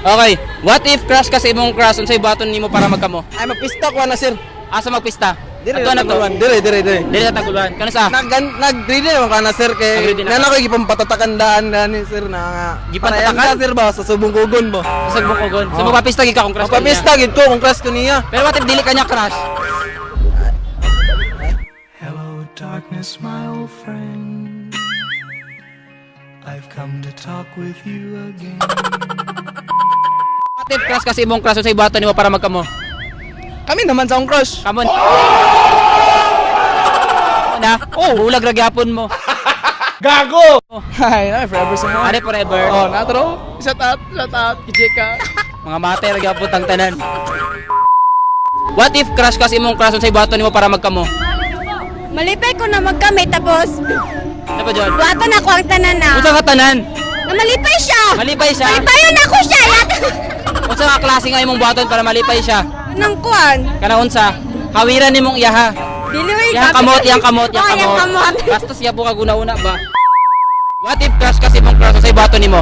Okay. What if crush ka sa imong crush unsay baton nimo para magkamo? Ay magpista ko na sir. Asa magpista? Dire Ato na to. Dire. Dili sa taguluan. Kano sa? Nag-ready naman ka na sir kay Nag-ready na nana ko gipampatatakan daan na ni sir na Gipatatakan? parayan ka, sir ba sa subong kugon mo. Sa bukogon. Sa magpapista gid ka kung crush ka niya. Papista gid ko kung crush ko niya. Pero what if dili ka niya crush? Hello, darkness, my old friend. I've come to talk with you again. What if crush ka sa imong crush unsay baton nimo para magkamo? Kami naman sa akong crush. Kamon. Na? Oh, bulag ra gyapon mo. Gago. Hi, forever sa mo. Are forever. Oh, natro. Shout out, Kijeka. Mga mate ra gyapon tang tanan. What if crush ka sa imong crush unsay baton nimo para magkamo? Malipay ko na magkamay tapos Ano ba jud? buhaton ako ang tanan na. Unsa ka tanan? Na malipay siya. Malipay siya. Malipayon ako siya. Unsa ka klase nga imong baton para malipay siya? Nang kuan. Kana unsa? Kawiran nimong iyaha. Diliway Yang kamot, yang kamot, yang Oh, yang kamot. kamot. Basta siya po kaguna-una ba? What if crush ka sa imong crush unsay baton nimo?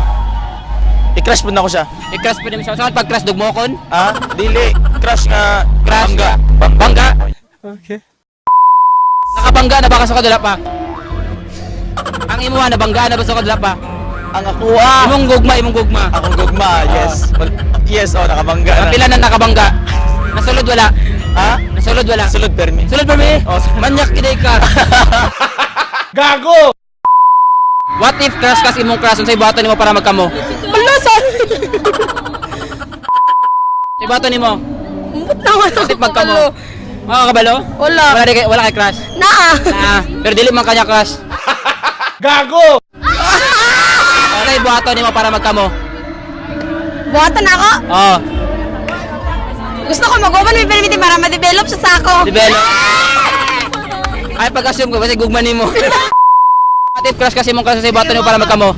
I-crush po na ko siya. I-crush pa nimo siya. Saan pag crush dugmokon? Ah, dili. Crush nga. Crush Bangga. Bangga. Okay. Nakabangga na ba ka sa kadula pa? Ang imo na bangga na ba sa kadula pa? Ang ako Imong gugma. Akong gugma, yes. Yes, oh, nakabangga na. Pila na nakabangga. Nasulod wala. Ha? Nasulod wala. Sulod permi. Sulod pa mi. Oh, Manyak kiday ka. Gago. What if crush ka sa imong crush unsay baton nimo para magkamo? Malasan. Say baton nimo. Umbot na ako. Kasi pagkamo. Makakabalo? Wala. Wala kay crush. Naa. Pero dili man kanya crush. Gago. Okay, baton nimo para magkamo. Buhatan ako. Oh, Gusto ko mag-open may permit para ma-develop sa sako. develop. Ay pag-assume ko kasi gugma nimo. What if crush kasi imong crush unsay baton nimo para magkamo?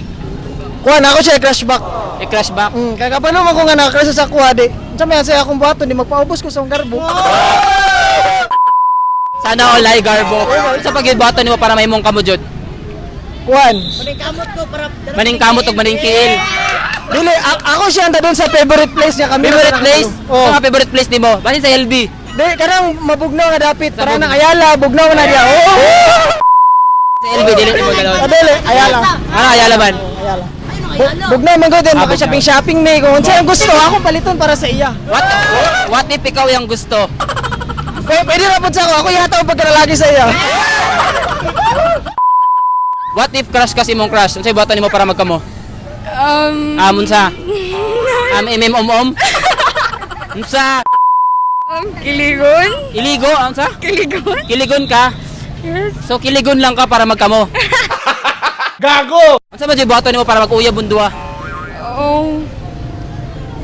Kuha na ako siya crush back. I-crush back. Kaya kapano man ko nga na-crush sa kuha di. Unsa may sa akong baton di magpaubos ko sa akong garbo. Sana all ay garbo. Sa pagid baton nimo para mahimong kamo jud. Kuan. Maning kamot ug maning kiil. Dili ako siya anda doon sa favorite place niya kami. Favorite place? Oh. Ano favorite place nimo? Basin sa LB. Di kanang mabugnaw nga dapit Sa para bug- nang ayala bugnaw na dia. Oh. Sa LB dili mo galon. Adele ayala. Ano ayala man? Ayala. Bugnaw man gud din Ah, maka bugnaw. shopping may kung unsa ang gusto ako paliton para sa iya. What if ikaw yung gusto? Pwede ra pud sa ako yata pagkalalagi sa iya. What if crush ka si mong crush? Unsay baton nimo para magkamo? Amon sa. Om. Unsa? Kiligon? Iligo unsa? Kiligon? Kiligon ka? Yes. So kiligon lang ka para magkamo. Gago. Unsa ba jud baton nimo para mag-uyab bundua? Oh.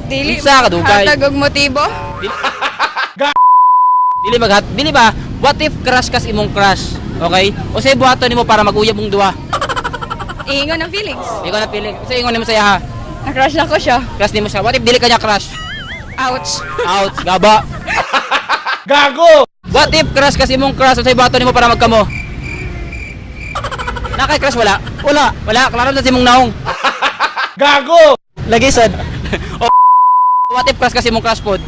Dili. Unsa ka dugay? Hatag og motibo? Dili ba? What if crush ka si imong crush? Okay? Unsay baton nimo para mag-uyab mong duha? Iingon ang feelings. Ikaw na pili. Unsay ingon nimo sa iya ha? Na-crush na ko siya. Crush nimo siya. What if dili ka niya crush? Ouch. Out, gaba. Gago. What if crush kasi mong crush unsay baton nimo para magkamo? Nakay crush wala? Wala, klaro na si mong naong. Gago. Lagi sad. What if crush kasi mong crush pod?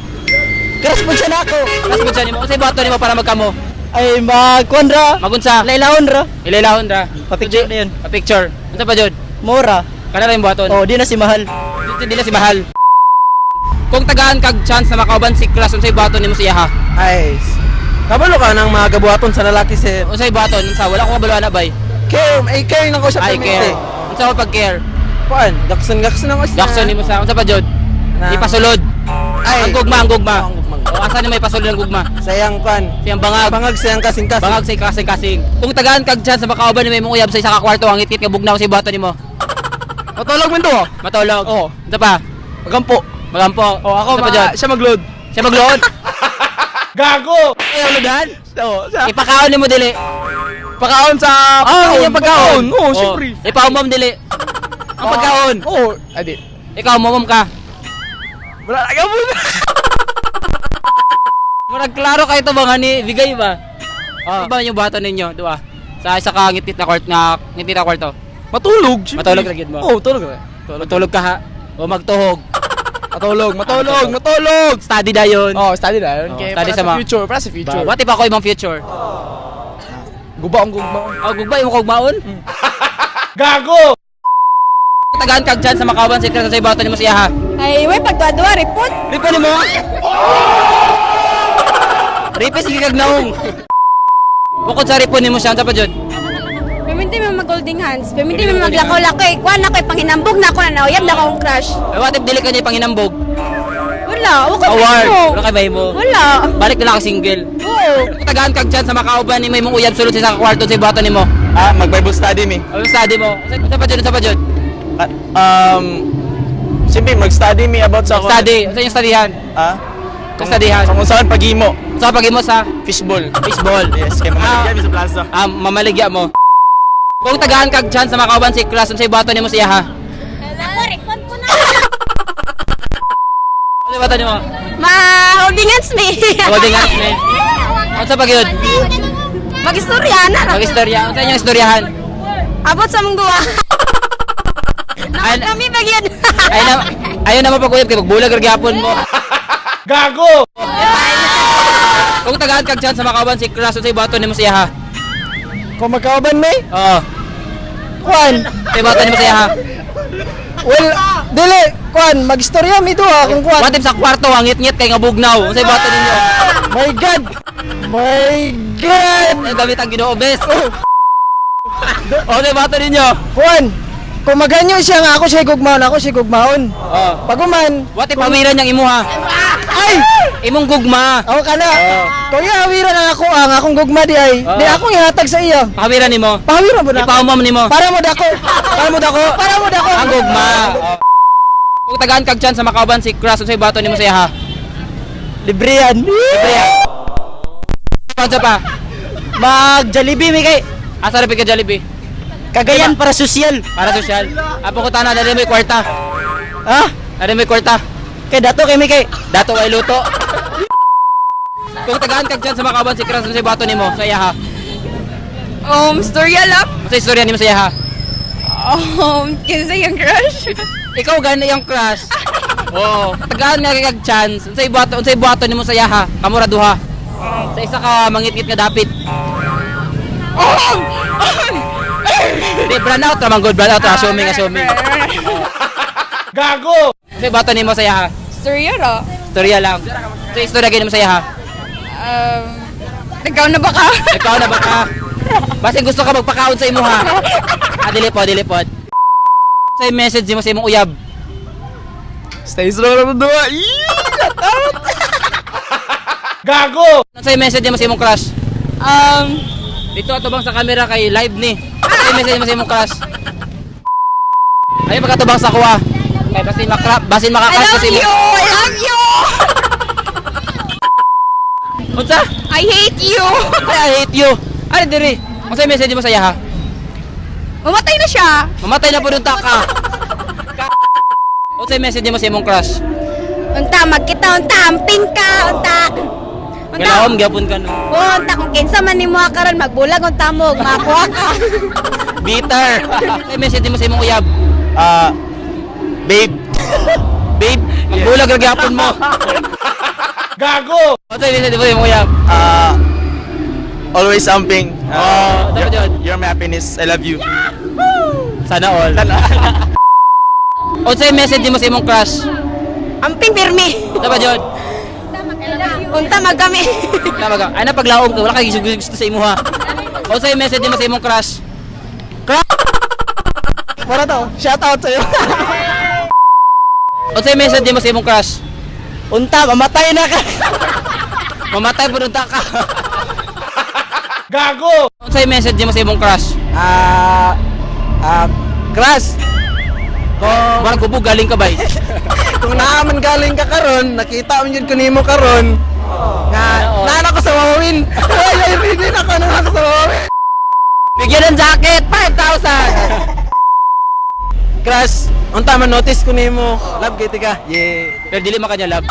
Crush po siya na ako. Crush pod siya nimo. Unsay baton nimo para magkamo? Ay, magkondra. Magunsa. Lailahon ra. Ilailahon ra. Pa-picture na yun. Pa-picture. Unsa pa jud? Mura. Kana ra yung baton. Oh, di na si Mahal. Dili si mahal. Kung tagaan kag chance na makauban si crush unsay baton nimo siya ha? Ay. Kabalo ka ng mga gabuhaton sa lalaki sir. Unsay baton? Unsa wala ko kabalo na bay? Care, ay care na ko sa I care. Unsa ko pag care? Kuan, Jackson ako siya. Jackson nimo sa unsa pa jud? Na- Ipasulod. Ay. Ang gugma. Ang gugma. O asa ni may pasulod ang gugma? Sayang kuan. Siyang bangag. Bangag sayang kasing-kasing. Bangag say kasing-kasing. Kung tagaan kag chance na makauban ni may mong uyab sa isa ka kwarto ang itit nga bugnaw sa baton nimo. Matulog man to. Matulog. Oo. Unsa pa? Magampo. Magampo. Oh, ako Unsa pa jud? siya magload. Siya magload. Gago. Ayaw ludan. So, sa Ipakaon nimo dili. pagkaon sa Yung pagkaon. Oo, syempre. Ipaumom dili. Ang pagkaon. Oo, adi. Ikaw momom ka. Wala na gamon. Murag klaro kay to ba ni bigay ba? Ano ba yung baton ninyo, duwa? Sa isa ka ngitit na kwarto. Matulog. syempre. Matulog ra gyud mo. Oo, tulog ra. Matulog ka ha. O magtuhog. Matulog. Study dayon. Oh, study na yun. Oh, Kaya study para sa mga- future, para sa future. What if ako imong future? Guba ang gugma. Oh, gugba imong kugmaon? Gago! Tagaan kag dyan sa Makawan Secret sa ibato nimo siya ha. Ay, way, pagdua-dua, report. Ripo nimo. Ripes sige kag naong. Bukod sa ripo nimo siya, sa pa jud. Piminti mo mag-holding hands. Piminti mo maglakaw-lakaw. Kuha na ko, panginambog na ako na nauyab na akong crush. Ay, what if dili ka niya panginambog? Wala, wala ka Award. mo. Wala kay mo. Wala. Balik na lang ka single. Oo. Tagaan kag dyan sa Makauban ni may mong uyab sulod sa kwarto sa ibato nimo. Mag-Bible study mi. Ano study mo? Sa pa jud, sa pa jud. Siyempre, mag-study mi about sa Study. Sa yung studyhan. Sa studyhan. Kung saan pag-imo. Sa pag mo sa Fishball. baseball. Yes, kaya mamaligyan mi sa plaza. Mamaligya mo. Kung tagaan kag dyan sa Makauban si class sa ibato nimo siya ha. Ako, report ko na. Ano ibato nimo? Ma-holding hands me. Holding hands me. Ano sa pagyud? Mag-istorya na. Mag-istorya. Ano sa inyong istoryahan? Abot sa mong duwa. Ay, Kami bagyan. ayaw na mapag-uyab kay magbulag gyapon mo. Gago! Kung tagaan kag dyan sa Makauban si class sa ibato nimo siya ha. Kung magkauban may, Oo. kuan. Sa ibato nimo siya ha. Well, dili, kuan, mag-istorya mi to ha, kung kuan. What if sa kwarto ngit-ngit kay nga bugnaw? Sa ibato ninyo. My God! My God! Ang gamit ang Ginoo bes. O sa ibato ninyo. Kuan, kung maganyo siya nga ako siya gugmaon, ako siya gugmaon. Oh. Paguman, What if hawiran niyang imuha? ay! Imong gugma. Ako ka na. Kung ihawiran ang ako, ang akong gugma di ay, di akong ihatag sa iya. Hawiran nimo. Pahawiran mo na ako. Ipaumam nimo. Para mo dako. Para mo dako. Para mo dako. Ang gugma. Kung tagaan kag dyan sa Makauban si class sa ibato nimo siya ha. Libre yan. Ano pa? Mag-Jollibee mi kay. Asa ra ka Jollibee? Kagayan para sosyal. Para sosyal. Apo ko tana dali may kwarta. Ha? Dali may kwarta. Kay dato kay mi kay. Dato ay luto. Kung tagaan kag dyan sa Makauban si class sa ibato nimo siya ha. Storya lang. Sa istorya nimo siya ha. Kinsa yung crush? Ikaw gani yung crush. Oo. Tagaan nga kag chance. Unsay buhaton nimo sa yaha? Kamura duha. Sa isa ka mangit-ngit nga dapit. Di brand out ramang good brand out assuming. Gago! Unsay buhaton nimo sa yaha? Storya ra. Istorya lang. Sa istorya gani mo sa yaha. Ikaw na ba ka? Ikaw na ba ka? Basta gusto ka magpakaon sa imuha. Dili po. Sa message mo sa imong uyab. Stay strong na duwa. Gago! Sa message mo sa imong crush. Dito atubang sa camera kay live ni. Sa message mo sa imong crush. Ay pagkatubang sa kuha. Kay basin I makakas love kasi you! I love you! Unsa? I hate you! I hate you. Ari diri. Unsa message mo sa yaha? Mamatay na siya! Mamatay na pud unta ka. Unsa message mo sa imong crush? Unta, magkita, unta, amping ka, unta! Galawom gyapon ka no. Unta, kung kinsa man ni mo karon magbulag, unta mo, makuha ka! Bitter. Unsa message mo sa imong uyab? Babe. Babe, magbulag ra gyapon mo. Gago! Unsa message mo sa imong uyab? Always something. Dapat yun. You're my happiness. I love you. Sana all. Unsa message mo sa imong crush? Amping pirmi! Dapat yun. Unta, magkami! Tama ka. Ay na paglaom ka, wala kay gusto sa imuha. Unsa message mo sa imong crush? Para to, shout out sa'yo. Unsa message mo sa imong crush? Unta, mamatay na ka. Mamatay pud unta ka. Gago! Unsa message mo sa imong crush? Crush. Wala kubog galing ka bay. Kung naaman galing ka karon, nakita mo yun kunimo karon. Nga, nana ko sa wawawin. Ay, hindi na ko nana ko sa wawawin. Bigyan ng jacket 5,000. Crush, unta man notice kunimo. Love kay ka. Yeah. Pero dili man kanya love.